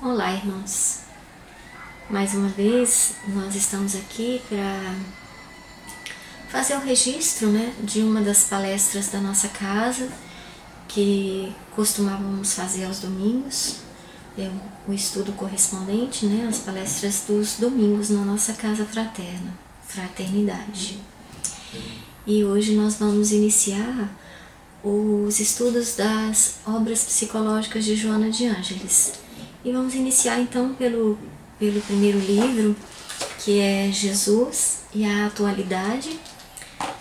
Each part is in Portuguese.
Olá, irmãos. Mais uma vez, nós estamos aqui para fazer o registro, de uma das palestras da nossa casa, que costumávamos fazer aos domingos, o estudo correspondente, as palestras dos domingos na nossa casa fraterna, Fraternidade. E hoje nós vamos iniciar os estudos das obras psicológicas de Joana de Ângeles. E vamos iniciar então pelo primeiro livro, que é Jesus e a Atualidade.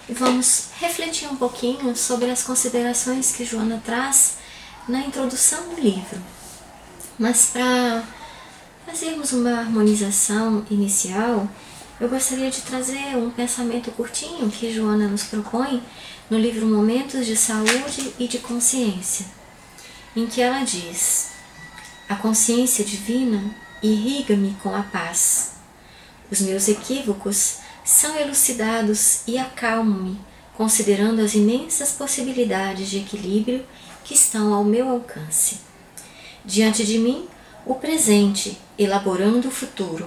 E vamos refletir um pouquinho sobre as considerações que Joana traz na introdução do livro. Mas para fazermos uma harmonização inicial, eu gostaria de trazer um pensamento curtinho que Joana nos propõe no livro Momentos de Saúde e de Consciência, em que ela diz: a consciência divina irriga-me com a paz. Os meus equívocos são elucidados e acalmam-me, considerando as imensas possibilidades de equilíbrio que estão ao meu alcance. Diante de mim, o presente, elaborando o futuro.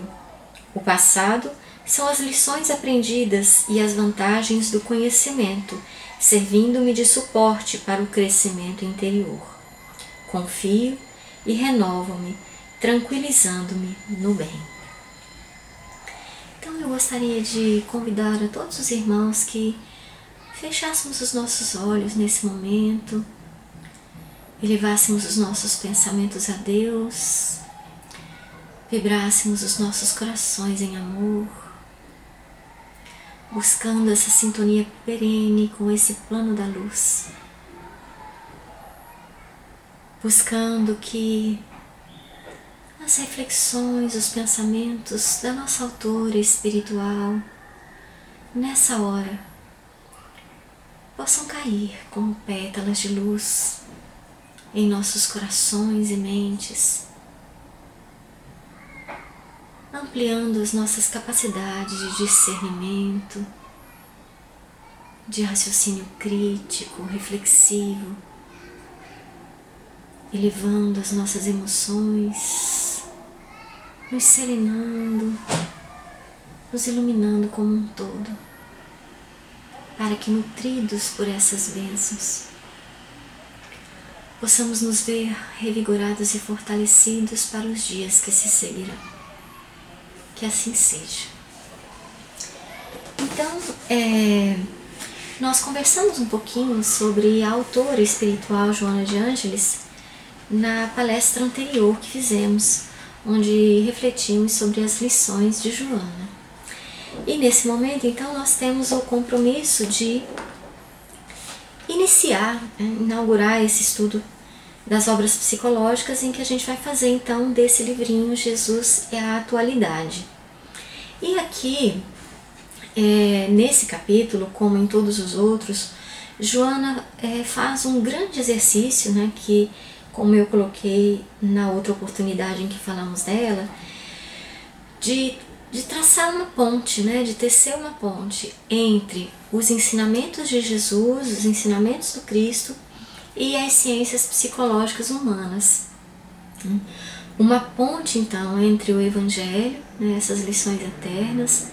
O passado são as lições aprendidas e as vantagens do conhecimento, servindo-me de suporte para o crescimento interior. Confio e renovo-me, tranquilizando-me no bem. Então eu gostaria de convidar a todos os irmãos que fechássemos os nossos olhos nesse momento, elevássemos os nossos pensamentos a Deus, vibrássemos os nossos corações em amor, buscando essa sintonia perene com esse plano da luz, buscando que as reflexões, os pensamentos da nossa autora espiritual, nessa hora, possam cair como pétalas de luz em nossos corações e mentes, ampliando as nossas capacidades de discernimento, de raciocínio crítico, reflexivo, elevando as nossas emoções, nos serenando, nos iluminando como um todo, para que, nutridos por essas bênçãos, possamos nos ver revigorados e fortalecidos para os dias que se seguirão. Que assim seja. Então, nós conversamos um pouquinho sobre a autora espiritual Joana de Ângeles na palestra anterior que fizemos, onde refletimos sobre as lições de Joana. E nesse momento, então, nós temos o compromisso de inaugurar esse estudo das obras psicológicas, em que a gente vai fazer então desse livrinho Jesus e a Atualidade. E aqui, nesse capítulo, como em todos os outros, Joana faz um grande exercício, que, como eu coloquei na outra oportunidade em que falamos dela, de traçar uma ponte, de tecer uma ponte entre os ensinamentos de Jesus, os ensinamentos do Cristo e as ciências psicológicas humanas. Uma ponte, então, entre o Evangelho, essas lições eternas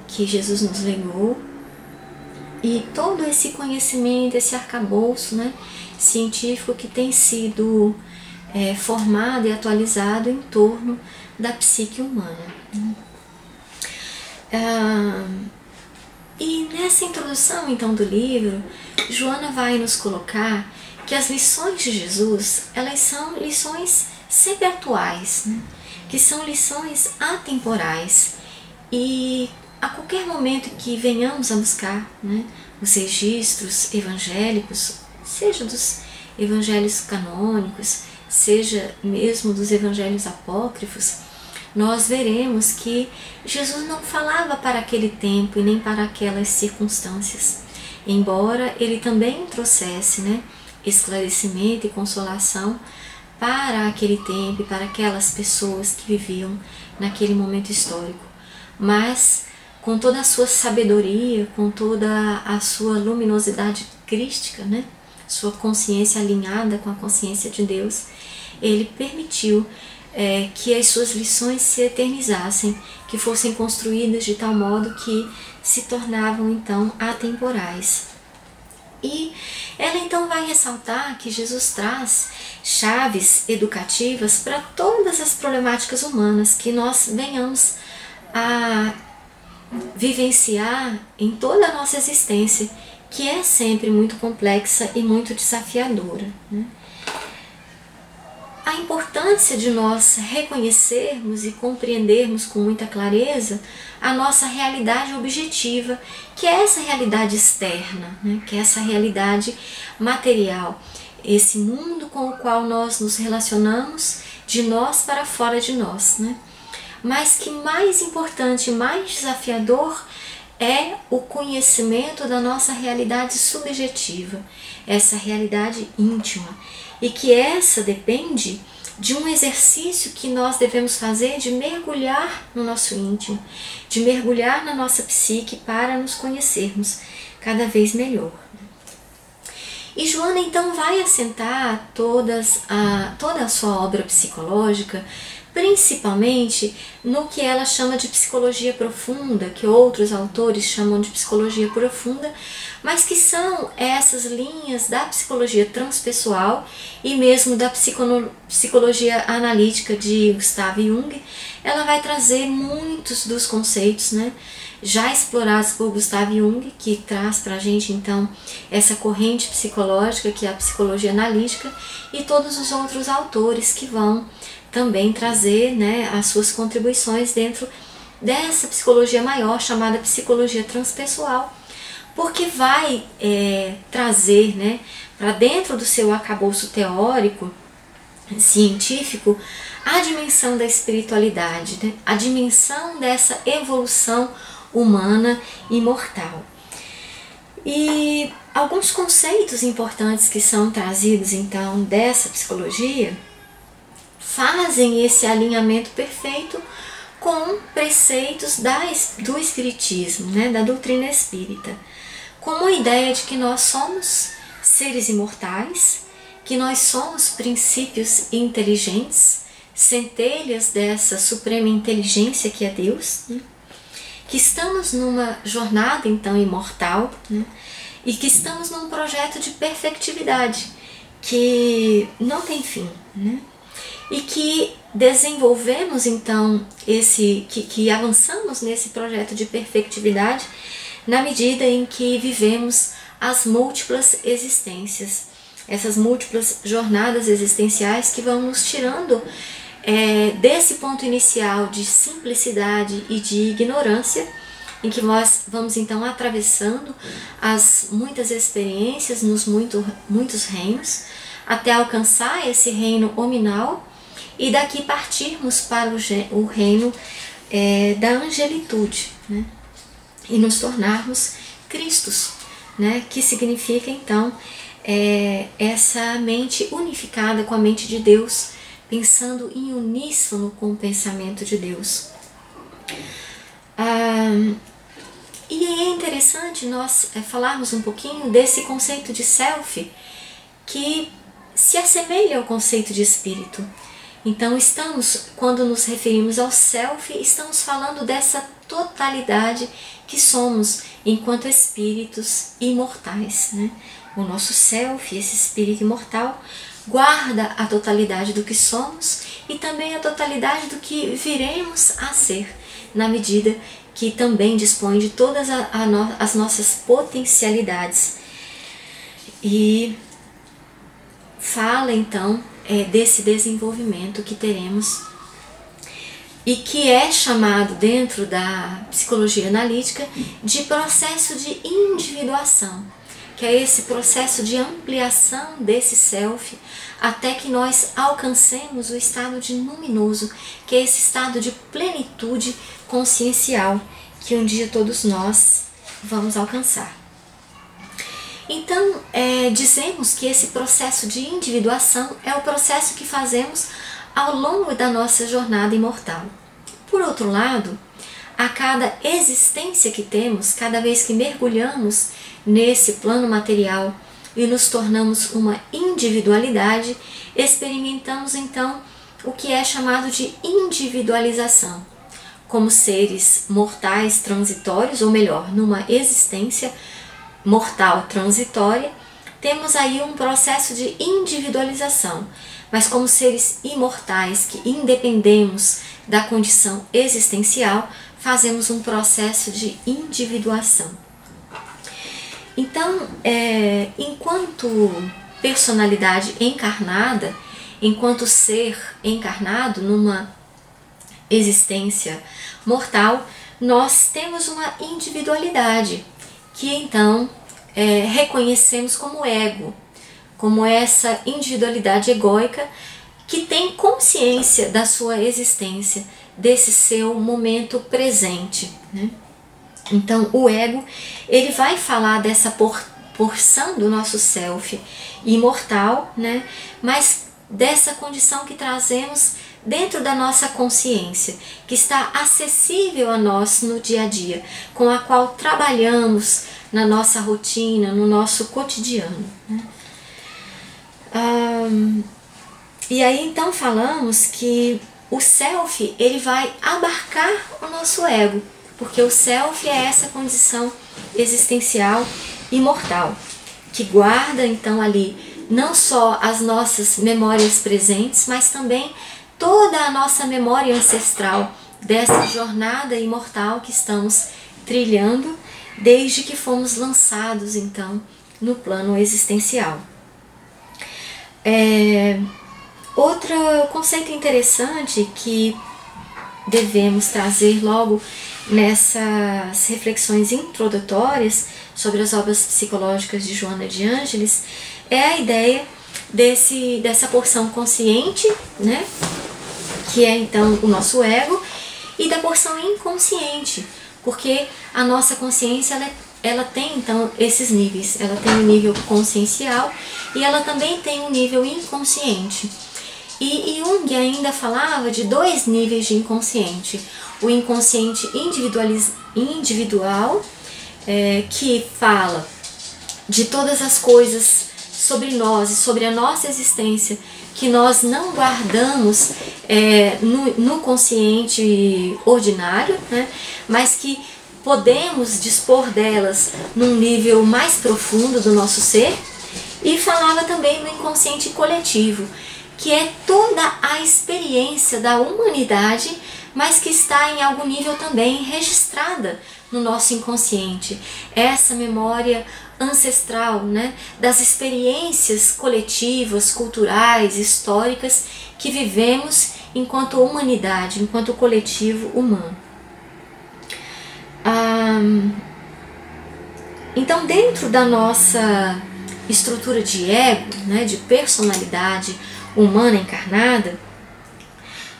que Jesus nos legou, e todo esse conhecimento, esse arcabouço científico que tem sido formado e atualizado em torno da psique humana. E nessa introdução, então, do livro, Joana vai nos colocar que as lições de Jesus, elas são lições sempre atuais, que são lições atemporais, e a qualquer momento que venhamos a buscar os registros evangélicos, seja dos evangelhos canônicos, seja mesmo dos evangelhos apócrifos, nós veremos que Jesus não falava para aquele tempo e nem para aquelas circunstâncias, embora ele também trouxesse esclarecimento e consolação para aquele tempo e para aquelas pessoas que viviam naquele momento histórico, mas com toda a sua sabedoria, com toda a sua luminosidade crística, sua consciência alinhada com a consciência de Deus, ele permitiu que as suas lições se eternizassem, que fossem construídas de tal modo que se tornavam então atemporais. E ela então vai ressaltar que Jesus traz chaves educativas para todas as problemáticas humanas que nós venhamos a vivenciar em toda a nossa existência, que é sempre muito complexa e muito desafiadora, né? A importância de nós reconhecermos e compreendermos com muita clareza a nossa realidade objetiva, que é essa realidade externa, né? Que é essa realidade material, esse mundo com o qual nós nos relacionamos de nós para fora de nós, né? Mas que mais importante, mais desafiador é o conhecimento da nossa realidade subjetiva, essa realidade íntima, e que essa depende de um exercício que nós devemos fazer de mergulhar no nosso íntimo, de mergulhar na nossa psique para nos conhecermos cada vez melhor. E Joana então vai assentar toda a sua obra psicológica, principalmente no que ela chama de psicologia profunda, que outros autores chamam de psicologia profunda, mas que são essas linhas da psicologia transpessoal e mesmo da psicologia analítica de Gustav Jung. Ela vai trazer muitos dos conceitos, né, já explorados por Gustav Jung, que traz para a gente então essa corrente psicológica que é a psicologia analítica, e todos os outros autores que vão também trazer, né, as suas contribuições dentro dessa psicologia maior chamada psicologia transpessoal, porque vai trazer, né, para dentro do seu arcabouço teórico, científico, a dimensão da espiritualidade, né, a dimensão dessa evolução humana imortal. E alguns conceitos importantes que são trazidos então dessa psicologia fazem esse alinhamento perfeito com preceitos do espiritismo, né, da doutrina espírita, como a ideia de que nós somos seres imortais, que nós somos princípios inteligentes, centelhas dessa suprema inteligência que é Deus, né, que estamos numa jornada então imortal, né, e que estamos num projeto de perfectividade que não tem fim, né? E que desenvolvemos então que avançamos nesse projeto de perfectividade na medida em que vivemos as múltiplas existências, essas múltiplas jornadas existenciais que vão nos tirando desse ponto inicial de simplicidade e de ignorância, em que nós vamos então atravessando as muitas experiências nos muitos reinos, até alcançar esse reino hominal, e daqui partirmos para o reino da angelitude, né? E nos tornarmos Cristos, né? Que significa então essa mente unificada com a mente de Deus, pensando em uníssono com o pensamento de Deus. E é interessante nós falarmos um pouquinho desse conceito de self, que se assemelha ao conceito de espírito. Então quando nos referimos ao self, estamos falando dessa totalidade que somos enquanto espíritos imortais, né? O nosso self, esse espírito imortal, guarda a totalidade do que somos e também a totalidade do que viremos a ser, na medida que também dispõe de todas as nossas potencialidades. E fala então desse desenvolvimento que teremos e que é chamado dentro da psicologia analítica de processo de individuação, que é esse processo de ampliação desse self até que nós alcancemos o estado de luminoso, que é esse estado de plenitude consciencial que um dia todos nós vamos alcançar. Então, dizemos que esse processo de individuação é o processo que fazemos ao longo da nossa jornada imortal. Por outro lado, a cada existência que temos, cada vez que mergulhamos nesse plano material e nos tornamos uma individualidade, experimentamos então o que é chamado de individualização. Como seres mortais transitórios, ou melhor, numa existência mortal transitória, temos aí um processo de individualização, mas como seres imortais que independemos da condição existencial, fazemos um processo de individuação. Então, enquanto personalidade encarnada, enquanto ser encarnado numa existência mortal, nós temos uma individualidade que então reconhecemos como ego, como essa individualidade egóica que tem consciência da sua existência, desse seu momento presente, né? Então o ego, ele vai falar dessa porção do nosso self imortal, né? Mas dessa condição que trazemos dentro da nossa consciência, que está acessível a nós no dia a dia, com a qual trabalhamos na nossa rotina, no nosso cotidiano, né? E aí então falamos que o self, ele vai abarcar o nosso ego, porque o self é essa condição existencial imortal, que guarda então ali não só as nossas memórias presentes, mas também toda a nossa memória ancestral dessa jornada imortal que estamos trilhando desde que fomos lançados então no plano existencial. Outro conceito interessante que devemos trazer logo nessas reflexões introdutórias sobre as obras psicológicas de Joana de Ângeles é a ideia dessa porção consciente, né, que é então o nosso ego, e da porção inconsciente, porque a nossa consciência ela tem então esses níveis. Ela tem um nível consciencial e ela também tem um nível inconsciente. E Jung ainda falava de 2 níveis de inconsciente. O inconsciente individual, que fala de todas as coisas sobre nós e sobre a nossa existência que nós não guardamos no consciente ordinário, né, mas que podemos dispor delas num nível mais profundo do nosso ser. E falava também no inconsciente coletivo, que é toda a experiência da humanidade, mas que está em algum nível também registrada no nosso inconsciente. Essa memória ancestral, né, das experiências coletivas, culturais, históricas que vivemos enquanto humanidade, enquanto coletivo humano. Então, dentro da nossa estrutura de ego, né, de personalidade humana encarnada,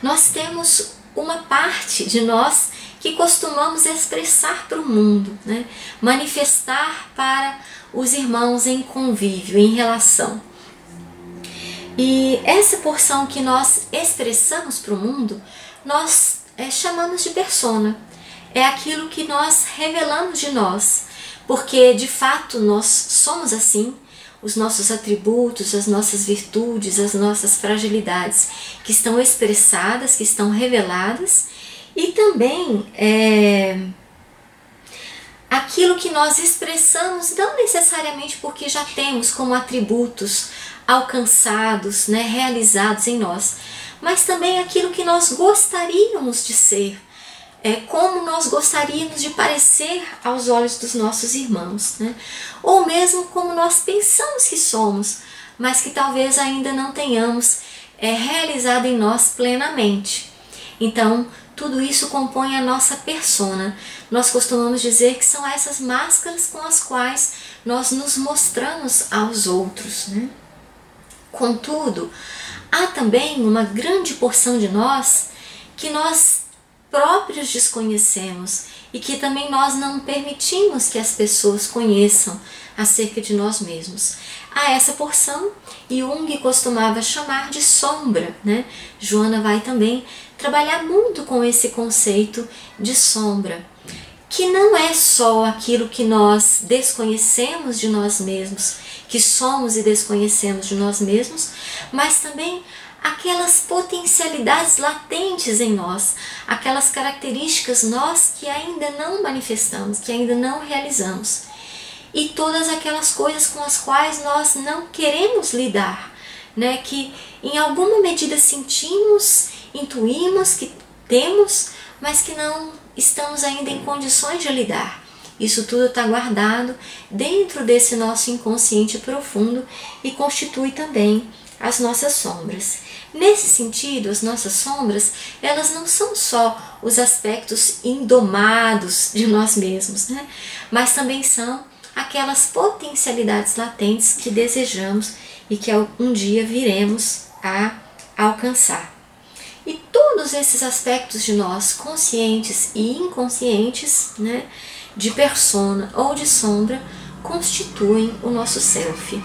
nós temos uma parte de nós que costumamos expressar para o mundo, né, manifestar para os irmãos em convívio, em relação. E essa porção que nós expressamos para o mundo, nós chamamos de persona. É aquilo que nós revelamos de nós, porque de fato nós somos assim, os nossos atributos, as nossas virtudes, as nossas fragilidades que estão expressadas, que estão reveladas, e também aquilo que nós expressamos não necessariamente porque já temos como atributos alcançados, né, realizados em nós, mas também aquilo que nós gostaríamos de ser, como nós gostaríamos de parecer aos olhos dos nossos irmãos, né? Ou mesmo como nós pensamos que somos, mas que talvez ainda não tenhamos realizado em nós plenamente. Então, tudo isso compõe a nossa persona. Nós costumamos dizer que são essas máscaras com as quais nós nos mostramos aos outros, né? Contudo, há também uma grande porção de nós que nós próprios desconhecemos e que também nós não permitimos que as pessoas conheçam acerca de nós mesmos. A essa porção, Jung costumava chamar de sombra, né? Joana vai também trabalhar muito com esse conceito de sombra, que não é só aquilo que nós desconhecemos de nós mesmos, que somos e desconhecemos de nós mesmos, mas também aquelas potencialidades latentes em nós, aquelas características nós que ainda não manifestamos, que ainda não realizamos. E todas aquelas coisas com as quais nós não queremos lidar, né? Que em alguma medida sentimos, intuímos que temos, mas que não estamos ainda em condições de lidar. Isso tudo está guardado dentro desse nosso inconsciente profundo e constitui também as nossas sombras. Nesse sentido, as nossas sombras, elas não são só os aspectos indomados de nós mesmos, né? Mas também são aquelas potencialidades latentes que desejamos e que um dia viremos a alcançar. E todos esses aspectos de nós, conscientes e inconscientes, né, de persona ou de sombra, constituem o nosso self.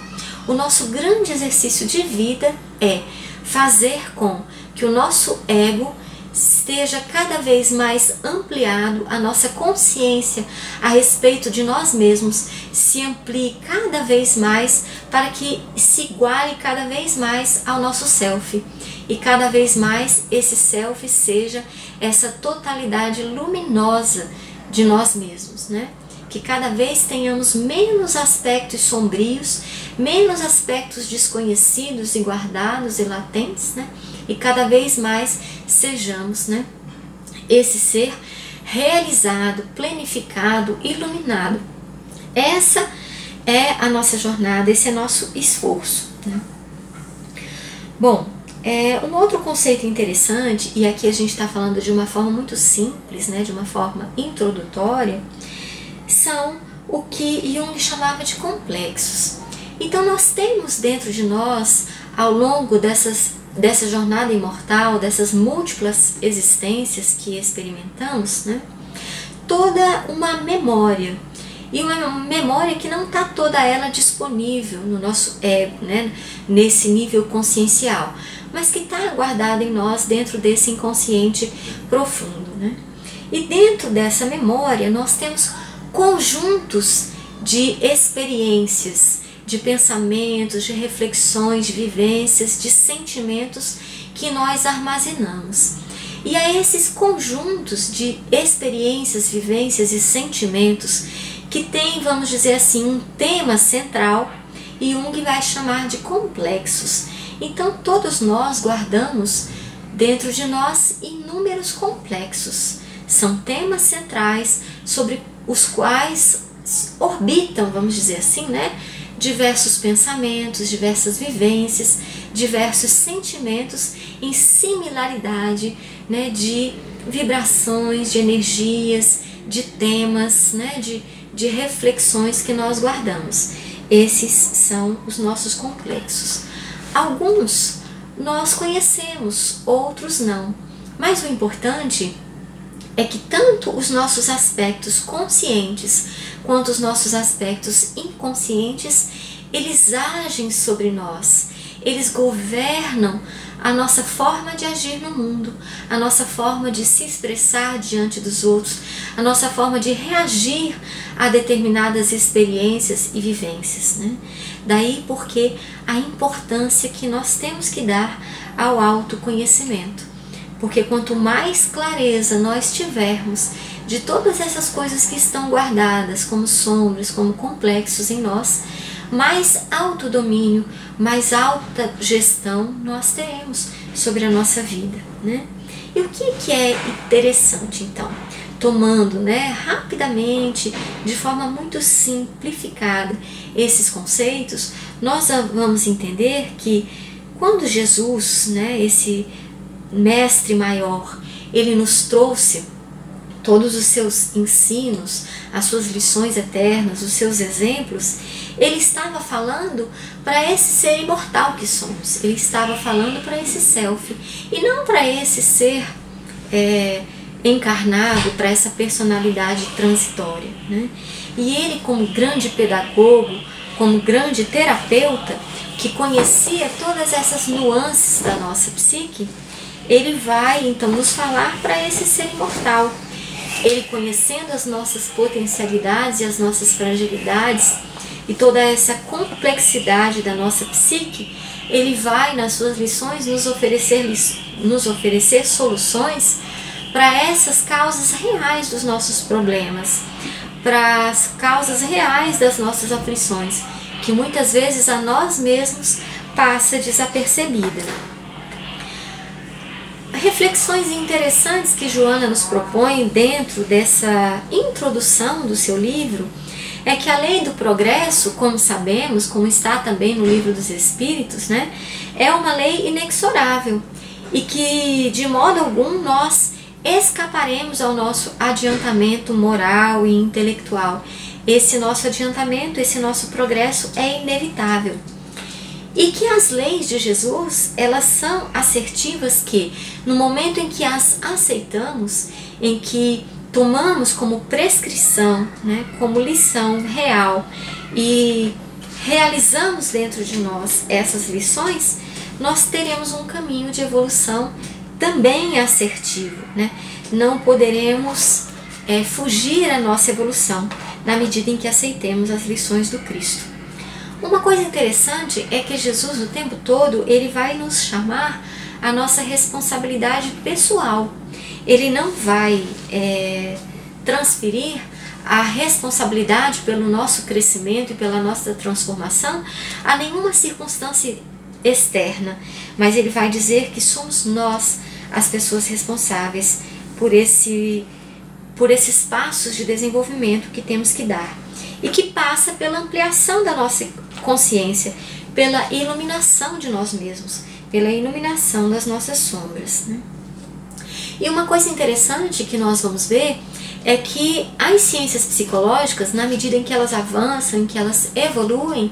O nosso grande exercício de vida é fazer com que o nosso ego esteja cada vez mais ampliado, a nossa consciência a respeito de nós mesmos se amplie cada vez mais para que se iguale cada vez mais ao nosso self. E cada vez mais esse self seja essa totalidade luminosa de nós mesmos, né? Que cada vez tenhamos menos aspectos sombrios, menos aspectos desconhecidos e guardados e latentes, né? E cada vez mais sejamos, né, esse ser realizado, planificado, iluminado. Essa é a nossa jornada, esse é nosso esforço, né? Bom, um outro conceito interessante, e aqui a gente está falando de uma forma muito simples, né, de uma forma introdutória, são o que Jung chamava de complexos. Então nós temos dentro de nós, ao longo dessa jornada imortal, dessas múltiplas existências que experimentamos, né, toda uma memória. E uma memória que não está toda ela disponível no nosso ego, né, nesse nível consciencial, mas que está guardada em nós dentro desse inconsciente profundo, né? E dentro dessa memória nós temos conjuntos de experiências, de pensamentos, de reflexões, de vivências, de sentimentos que nós armazenamos. E a esses conjuntos de experiências, vivências e sentimentos que tem, vamos dizer assim, um tema central, e Jung vai chamar de complexos. Então todos nós guardamos dentro de nós inúmeros complexos. São temas centrais sobre os quais orbitam, vamos dizer assim, né, diversos pensamentos, diversas vivências, diversos sentimentos em similaridade, né, de vibrações, de energias, de temas, né, de reflexões que nós guardamos. Esses são os nossos complexos. Alguns nós conhecemos, outros não. Mas o importante é que tanto os nossos aspectos conscientes quanto os nossos aspectos inconscientes, eles agem sobre nós, eles governam a nossa forma de agir no mundo, a nossa forma de se expressar diante dos outros, a nossa forma de reagir a determinadas experiências e vivências, né? Daí porque a importância que nós temos que dar ao autoconhecimento. Porque quanto mais clareza nós tivermos de todas essas coisas que estão guardadas como sombras, como complexos em nós, mais autodomínio, mais alta gestão nós teremos sobre a nossa vida, né? E o que é interessante, então? Tomando, né, rapidamente, de forma muito simplificada, esses conceitos, nós vamos entender que quando Jesus, né, esse mestre maior, ele nos trouxe todos os seus ensinos, as suas lições eternas, os seus exemplos, ele estava falando para esse ser imortal que somos, ele estava falando para esse self, e não para esse ser encarnado, para essa personalidade transitória, né? E ele, como grande pedagogo, como grande terapeuta, que conhecia todas essas nuances da nossa psique, ele vai então nos falar para esse ser imortal. Ele, conhecendo as nossas potencialidades e as nossas fragilidades e toda essa complexidade da nossa psique, ele vai nas suas lições nos oferecer soluções para essas causas reais dos nossos problemas, para as causas reais das nossas aflições, que muitas vezes a nós mesmos passa desapercebida. Reflexões interessantes que Joana nos propõe dentro dessa introdução do seu livro é que a lei do progresso, como sabemos, como está também no Livro dos Espíritos, né, é uma lei inexorável e que de modo algum nós escaparemos ao nosso adiantamento moral e intelectual. Esse nosso adiantamento, esse nosso progresso é inevitável. E que as leis de Jesus, elas são assertivas que, no momento em que as aceitamos, em que tomamos como prescrição, né, como lição real e realizamos dentro de nós essas lições, nós teremos um caminho de evolução também assertivo, né? Não poderemos fugir à nossa evolução na medida em que aceitemos as lições do Cristo. Uma coisa interessante é que Jesus, o tempo todo, ele vai nos chamar a nossa responsabilidade pessoal. Ele não vai transferir a responsabilidade pelo nosso crescimento e pela nossa transformação a nenhuma circunstância externa, mas ele vai dizer que somos nós as pessoas responsáveis por esses passos de desenvolvimento que temos que dar, e que passa pela ampliação da nossa consciência, pela iluminação de nós mesmos, pela iluminação das nossas sombras, né? E uma coisa interessante que nós vamos ver é que as ciências psicológicas, na medida em que elas avançam, em que elas evoluem,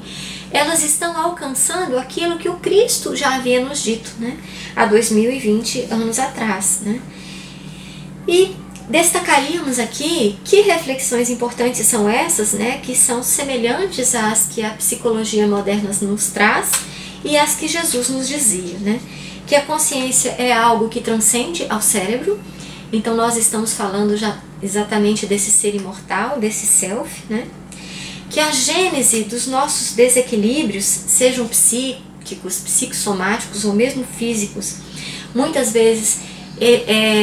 elas estão alcançando aquilo que o Cristo já havia nos dito, né, há 2020 anos atrás, né? E destacaríamos aqui que reflexões importantes são essas, né, que são semelhantes às que a psicologia moderna nos traz e às que Jesus nos dizia, né? Que a consciência é algo que transcende ao cérebro, então nós estamos falando já exatamente desse ser imortal, desse self, né? Que a gênese dos nossos desequilíbrios, sejam psíquicos, psicossomáticos ou mesmo físicos, muitas vezes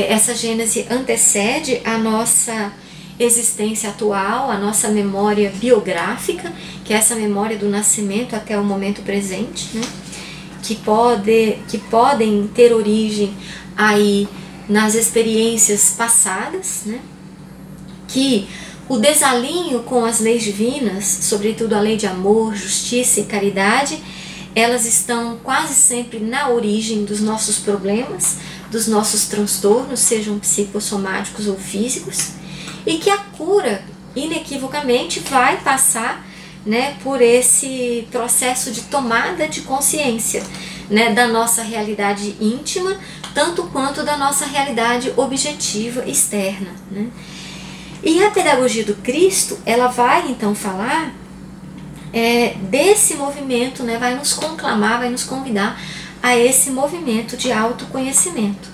essa gênese antecede a nossa existência atual, a nossa memória biográfica, que é essa memória do nascimento até o momento presente, né? Que podem ter origem aí nas experiências passadas, né? Que o desalinho com as leis divinas, sobretudo a lei de amor, justiça e caridade, elas estão quase sempre na origem dos nossos problemas, dos nossos transtornos, sejam psicossomáticos ou físicos, e que a cura, inequivocamente, vai passar, né, por esse processo de tomada de consciência, né, da nossa realidade íntima, tanto quanto da nossa realidade objetiva externa, né? E a pedagogia do Cristo, ela vai então falar desse movimento, né, vai nos conclamar, vai nos convidar a esse movimento de autoconhecimento.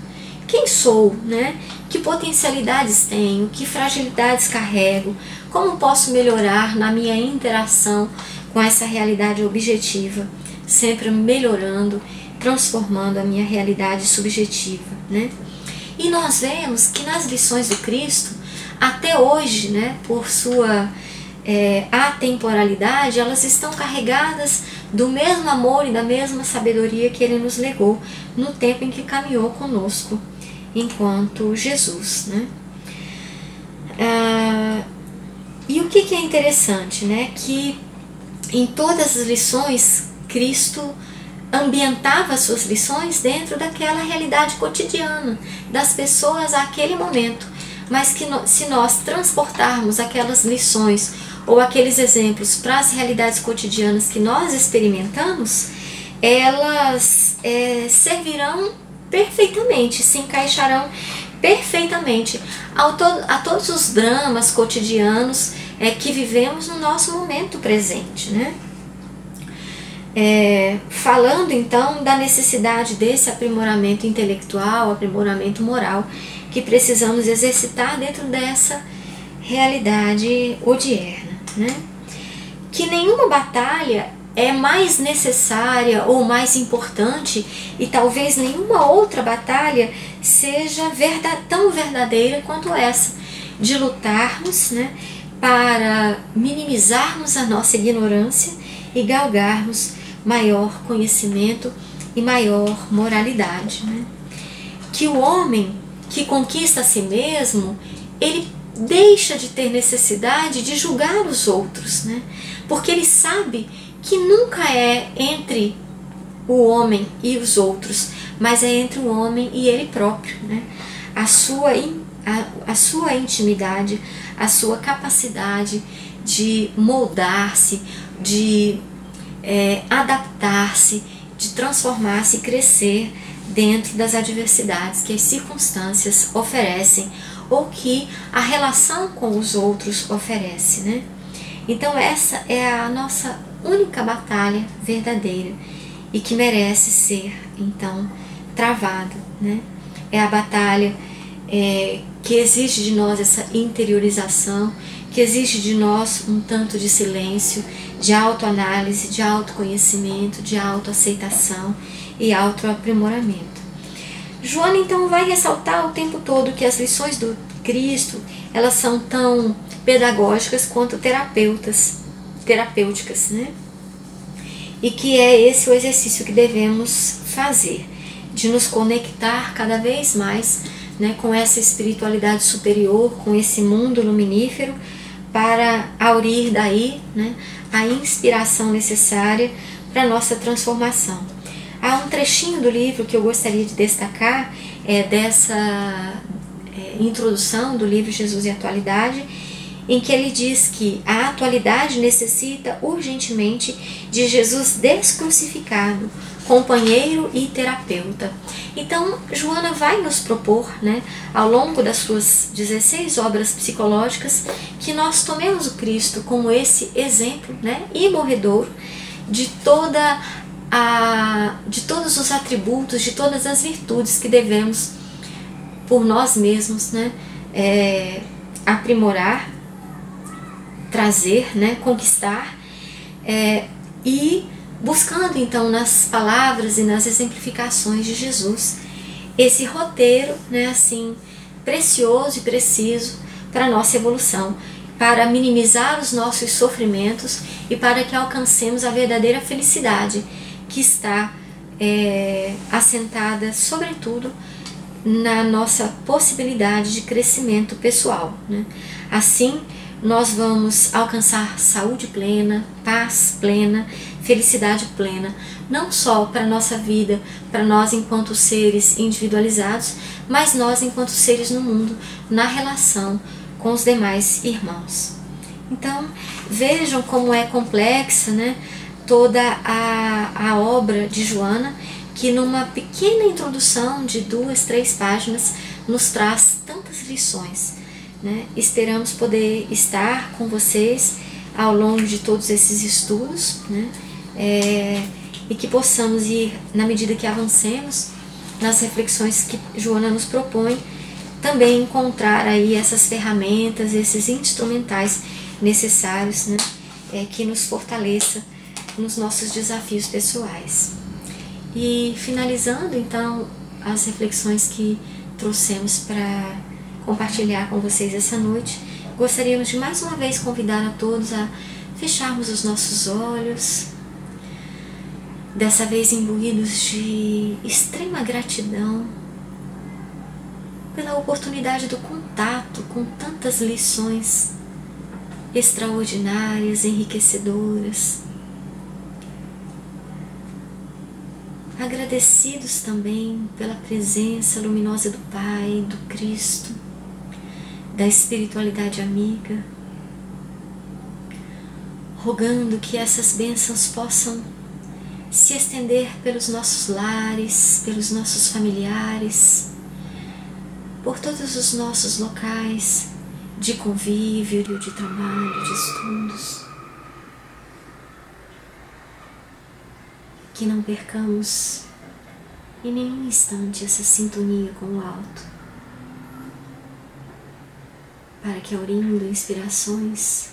Quem sou, né? Que potencialidades tenho, que fragilidades carrego, como posso melhorar na minha interação com essa realidade objetiva, sempre melhorando, transformando a minha realidade subjetiva, né? E nós vemos que nas lições do Cristo, até hoje, né, por sua atemporalidade, elas estão carregadas do mesmo amor e da mesma sabedoria que Ele nos legou no tempo em que caminhou conosco enquanto Jesus, né? E o que é interessante, né? Que em todas as lições, Cristo ambientava as suas lições dentro daquela realidade cotidiana das pessoas àquele momento, mas que se nós transportarmos aquelas lições ou aqueles exemplos para as realidades cotidianas que nós experimentamos, elas servirão perfeitamente, se encaixarão perfeitamente a todos os dramas cotidianos que vivemos no nosso momento presente, né? Falando então da necessidade desse aprimoramento intelectual, aprimoramento moral que precisamos exercitar dentro dessa realidade odierna, né? Que nenhuma batalha é mais necessária ou mais importante, e talvez nenhuma outra batalha seja tão verdadeira quanto essa, de lutarmos, né, para minimizarmos a nossa ignorância e galgarmos maior conhecimento e maior moralidade, né? Que o homem que conquista a si mesmo, ele deixa de ter necessidade de julgar os outros, né? Porque ele sabe que nunca é entre o homem e os outros, mas é entre o homem e ele próprio, né? A sua intimidade, a sua capacidade de moldar-se, de adaptar-se, de transformar-se e crescer dentro das adversidades que as circunstâncias oferecem ou que a relação com os outros oferece, né? Então essa é a nossa única batalha verdadeira e que merece ser, então, travada, né? É a batalha que exige de nós essa interiorização, que exige de nós um tanto de silêncio, de autoanálise, de autoconhecimento, de autoaceitação e autoaprimoramento. Joana então vai ressaltar o tempo todo que as lições do Cristo, elas são tão pedagógicas quanto terapêuticas, né? E que é esse o exercício que devemos fazer, de nos conectar cada vez mais, né, com essa espiritualidade superior, com esse mundo luminífero, para aurir daí, né, a inspiração necessária para a nossa transformação. Há um trechinho do livro que eu gostaria de destacar, dessa introdução do livro Jesus e a Atualidade, em que ele diz que a atualidade necessita urgentemente de Jesus descrucificado, companheiro e terapeuta. Então, Joana vai nos propor, né, ao longo das suas 16 obras psicológicas, que nós tomemos o Cristo como esse exemplo, né, imorredouro de todos os atributos, de todas as virtudes que devemos, por nós mesmos, né, aprimorar, trazer, né, conquistar, e buscando então nas palavras e nas exemplificações de Jesus esse roteiro, né, assim, precioso e preciso para a nossa evolução, para minimizar os nossos sofrimentos e para que alcancemos a verdadeira felicidade que está assentada sobretudo na nossa possibilidade de crescimento pessoal, né? Assim nós vamos alcançar saúde plena, paz plena, felicidade plena, não só para a nossa vida, para nós enquanto seres individualizados, mas nós enquanto seres no mundo, na relação com os demais irmãos. Então, vejam como é complexa, né, toda a obra de Joana, que numa pequena introdução de 2, 3 páginas nos traz tantas lições, né? Esperamos poder estar com vocês ao longo de todos esses estudos, né? E que possamos ir, na medida que avancemos nas reflexões que Joana nos propõe, também encontrar aí essas ferramentas, esses instrumentais necessários, né? Que nos fortaleça nos nossos desafios pessoais. E finalizando então as reflexões que trouxemos para compartilhar com vocês essa noite, gostaríamos de mais uma vez convidar a todos a fecharmos os nossos olhos, dessa vez imbuídos de extrema gratidão pela oportunidade do contato com tantas lições extraordinárias, enriquecedoras. Agradecidos também pela presença luminosa do Pai, do Cristo, da espiritualidade amiga, rogando que essas bênçãos possam se estender pelos nossos lares, pelos nossos familiares, por todos os nossos locais de convívio, de trabalho, de estudos. Que não percamos em nenhum instante essa sintonia com o alto, para que, aurindo inspirações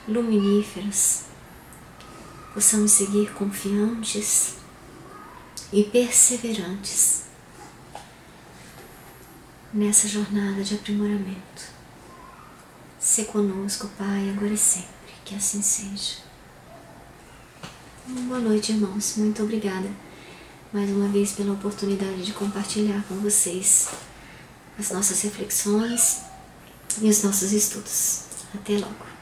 luminíferas, possamos seguir confiantes e perseverantes nessa jornada de aprimoramento. Se conosco, Pai, agora e sempre, que assim seja. Boa noite, irmãos. Muito obrigada mais uma vez pela oportunidade de compartilhar com vocês as nossas reflexões e os nossos estudos. Até logo.